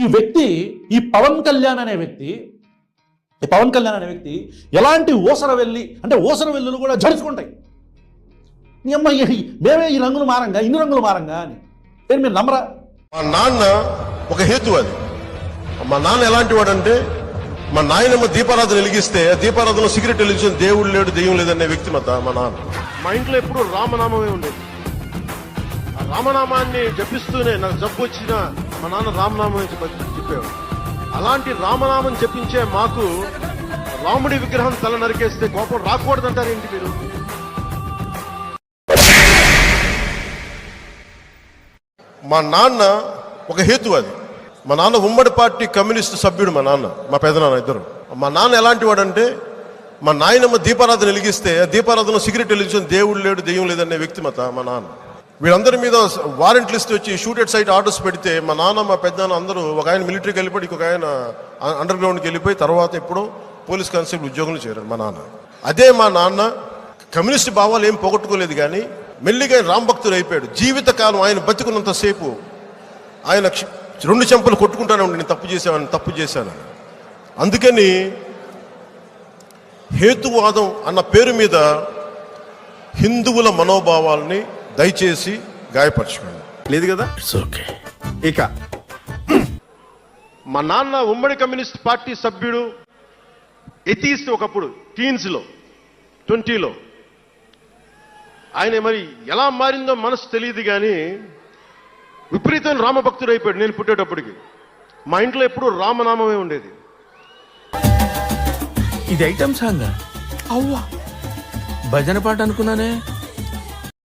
ఈ వ్యక్తి ఈ పవన్ కళ్యాణ్ అనే వ్యక్తి ఎలాంటి ఊసరవెల్లి అంటే ఊసరవెల్లులు కూడా జడుచుకుంటాయి. నీ అమ్మ మేమే ఈ రంగులు మారంగా ఇన్ని రంగులు మారంగా అని మీరు నమ్మరా? మా నాన్న ఒక హేతు అది. మా నాన్న ఎలాంటి వాడంటే, మా నాయనమ్మ దీపారాధన వెలిగిస్తే దీపారాధనలో సిగరెట్ వెలిగించిన దేవుడు లేడు దెయ్యం లేదనే వ్యక్తిమత మా నాన్న. మా ఇంట్లో ఎప్పుడు రామనామమే ఉండేది. ఆ రామనామాన్ని జపిస్తూనే నాకు జబ్బు వచ్చినా మా నాన్న రామనామం చెప్పేవాడు. అలాంటి రామనామం చెప్పించే మాకు రాముడి విగ్రహం తల నరికేస్తే కోపం రాకూడదంటారు ఏంటి మీరు? మా నాన్న ఒక హేతు అది. మా నాన్న ఉమ్మడి పార్టీ కమ్యూనిస్ట్ సభ్యుడు. మా నాన్న మా పెదనాన్న ఇద్దరు. మా నాన్న ఎలాంటి వాడంటే, మా నాయనమ్మ దీపారాధన వెలిగిస్తే దీపారాధన సిగరెట్ వెలిగించిన దేవుడు లేడు దెయ్యం లేదనే వ్యక్తిమత మా నాన్న. వీళ్ళందరి మీద వారెంట్ లిస్ట్ వచ్చి షూటెడ్ సైట్ ఆర్డర్స్ పెడితే మా నాన్న మా పెద్దనాన్న అందరూ, ఒక ఆయన మిలిటరీకి వెళ్ళిపోయి ఇంకొక ఆయన అండర్ గ్రౌండ్కి వెళ్ళిపోయి తర్వాత ఎప్పుడో పోలీస్ కానిస్టేబుల్ ఉద్యోగంలో చేరారు మా నాన్న. అదే మా నాన్న కమ్యూనిస్ట్ భావాలు ఏం పోగొట్టుకోలేదు, కానీ మెల్లిగా రామభక్తుడు అయిపోయాడు. జీవితకాలం ఆయన బతికున్నంతసేపు ఆయన 2 చెంపలు కొట్టుకుంటానే ఉండి నేను తప్పు చేశాను. అందుకని హేతువాదం అన్న పేరు మీద హిందువుల మనోభావాల్ని దయచేసి గాయపరచుకోండి. లేదు కదా? ఓకే. ఇక మా నాన్న ఉమ్మడి కమ్యూనిస్ట్ పార్టీ సభ్యుడు, ఎథీస్ట్ ఒకప్పుడు టీన్స్లో 20లో. ఆయన మరి ఎలా మారిందో మనసు తెలియదు, కానీ విపరీతమైన రామభక్తుడు అయిపోయాడు. నేను పుట్టేటప్పటికి మా ఇంట్లో ఎప్పుడు రామనామమే ఉండేది. ఇది ఐటమ్ సాంగ్. అవ్వా, భజన పాట అనుకున్నానే.